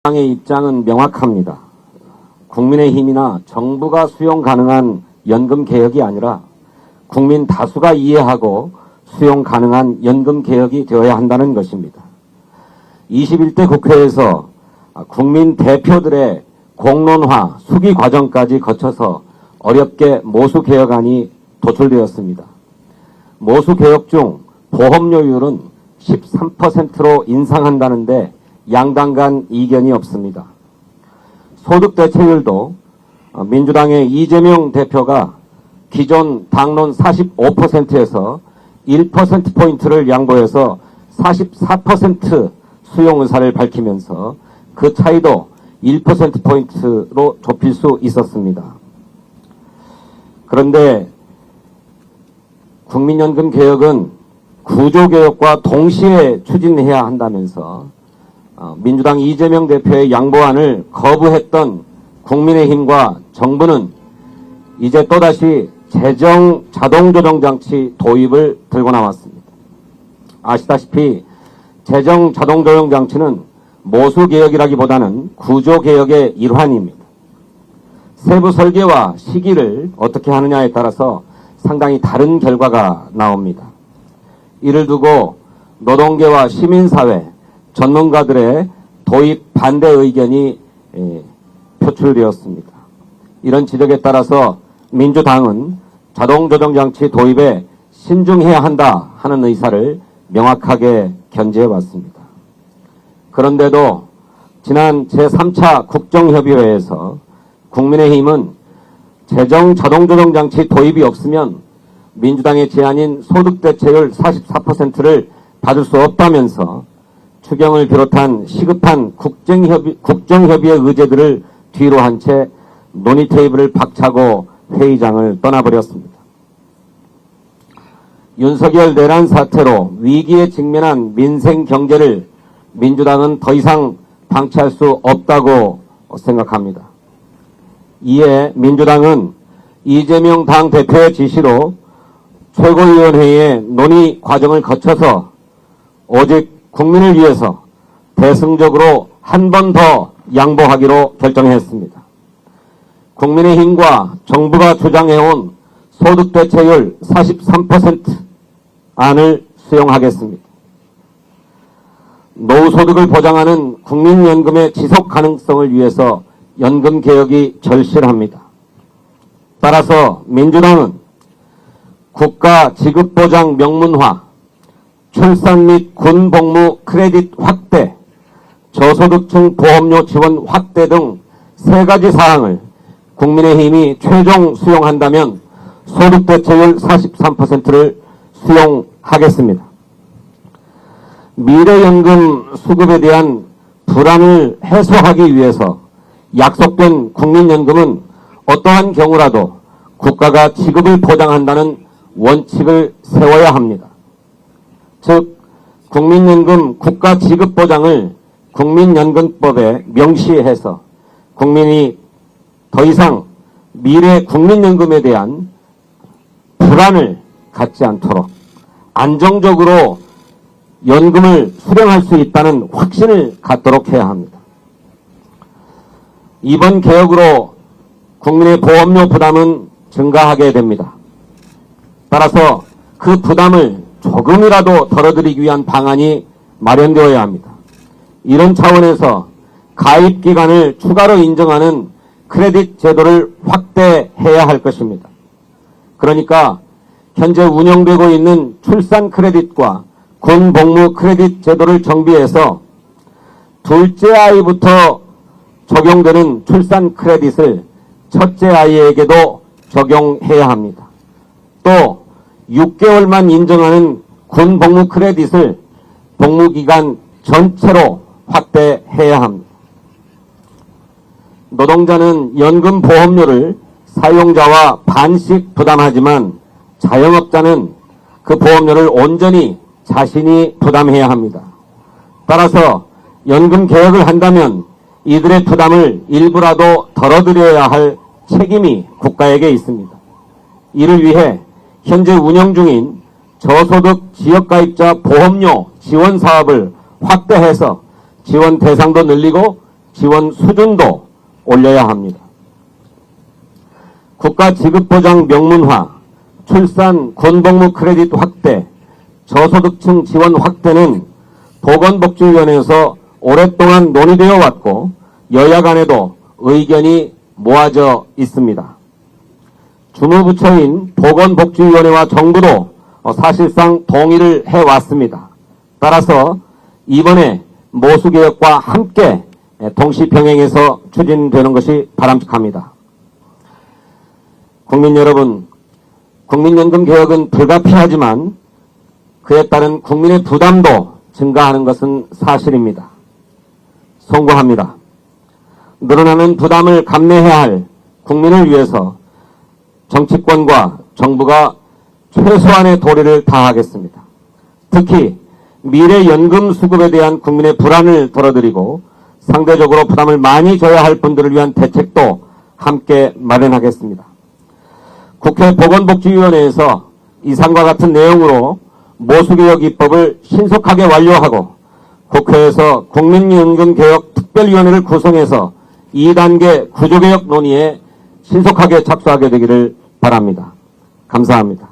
민주당의 입장은 명확합니다. 국민의힘이나 정부가 수용 가능한 연금 개혁이 아니라 국민 다수가 이해하고 수용 가능한 연금 개혁이 되어야 한다는 것입니다. 21대 국회에서 국민 대표들의 공론화, 수기 과정까지 거쳐서 어렵게 모수 개혁안이 도출되었습니다. 모수 개혁 중 보험료율은 13%로 인상한다는데 양당 간 이견이 없습니다. 소득 대체율도 민주당의 이재명 대표가 기존 당론 45%에서 1%포인트를 양보해서 44% 수용 의사를 밝히면서 그 차이도 1%포인트로 좁힐 수 있었습니다. 그런데 국민연금 개혁은 구조개혁과 동시에 추진해야 한다면서 민주당 이재명 대표의 양보안을 거부했던 국민의힘과 정부는 이제 또다시 재정 자동조정장치 도입을 들고 나왔습니다. 아시다시피 재정 자동조정장치는 모수개혁이라기보다는 구조개혁의 일환입니다. 세부 설계와 시기를 어떻게 하느냐에 따라서 상당히 다른 결과가 나옵니다. 이를 두고 노동계와 시민사회, 전문가들의 도입 반대 의견이 표출되었습니다. 이런 지적에 따라서 민주당은 자동조정장치 도입에 신중해야 한다 하는 의사를 명확하게 견지해왔습니다. 그런데도 지난 제3차 국정협의회에서 국민의힘은 재정 자동조정장치 도입이 없으면 민주당의 제안인 소득대체율 44%를 받을 수 없다면서 추경을 비롯한 시급한 국정협의의 의제들을 뒤로 한 채 논의 테이블을 박차고 회의장을 떠나버렸습니다. 윤석열 내란 사태로 위기에 직면한 민생 경제를 민주당은 더 이상 방치할 수 없다고 생각합니다. 이에 민주당은 이재명 당대표의 지시로 최고위원회의 논의 과정을 거쳐서 오직 국민을 위해서 대승적으로 한 번 더 양보하기로 결정했습니다. 국민의힘과 정부가 주장해온 소득대체율 43% 안을 수용하겠습니다. 노후소득을 보장하는 국민연금의 지속 가능성을 위해서 연금개혁이 절실합니다. 따라서 민주당은 국가 지급보장 명문화, 출산 및 군복무 크레딧 확대, 저소득층 보험료 지원 확대 등 3가지 사항을 국민의힘이 최종 수용한다면 소득대체율 43%를 수용하겠습니다. 미래연금 수급에 대한 불안을 해소하기 위해서 약속된 국민연금은 어떠한 경우라도 국가가 지급을 보장한다는 원칙을 세워야 합니다. 즉, 국민연금 국가 지급 보장을 국민연금법에 명시해서 국민이 더 이상 미래 국민연금에 대한 불안을 갖지 않도록 안정적으로 연금을 수령할 수 있다는 확신을 갖도록 해야 합니다. 이번 개혁으로 국민의 보험료 부담은 증가하게 됩니다. 따라서 그 부담을 조금이라도 덜어드리기 위한 방안이 마련되어야 합니다. 이런 차원에서 가입 기간을 추가로 인정하는 크레딧 제도를 확대해야 할 것입니다. 그러니까 현재 운영되고 있는 출산 크레딧과 군복무 크레딧 제도를 정비해서 둘째 아이부터 적용되는 출산 크레딧을 첫째 아이에게도 적용해야 합니다. 또 6개월만 인정하는 군복무 크레딧을 복무기간 전체로 확대해야 합니다. 노동자는 연금 보험료를 사용자와 반씩 부담하지만 자영업자는 그 보험료를 온전히 자신이 부담해야 합니다. 따라서 연금 개혁을 한다면 이들의 부담을 일부라도 덜어드려야 할 책임이 국가에게 있습니다. 이를 위해 현재 운영 중인 저소득 지역가입자 보험료 지원 사업을 확대해서 지원 대상도 늘리고 지원 수준도 올려야 합니다. 국가지급보장 명문화, 출산 군복무 크레딧 확대, 저소득층 지원 확대는 보건복지위원회에서 오랫동안 논의되어 왔고 여야 간에도 의견이 모아져 있습니다. 주무부처인 보건복지위원회와 정부도 사실상 동의를 해왔습니다. 따라서 이번에 모수개혁과 함께 동시병행해서 추진되는 것이 바람직합니다. 국민 여러분, 국민연금 개혁은 불가피하지만 그에 따른 국민의 부담도 증가하는 것은 사실입니다. 송구합니다. 늘어나는 부담을 감내해야 할 국민을 위해서 정치권과 정부가 최소한의 도리를 다하겠습니다. 특히 미래 연금 수급에 대한 국민의 불안을 덜어드리고 상대적으로 부담을 많이 져야 할 분들을 위한 대책도 함께 마련하겠습니다. 국회 보건복지위원회에서 이상과 같은 내용으로 모수개혁 입법을 신속하게 완료하고 국회에서 국민연금개혁 특별위원회를 구성해서 2단계 구조개혁 논의에 신속하게 착수하게 되기를 바랍니다. 감사합니다.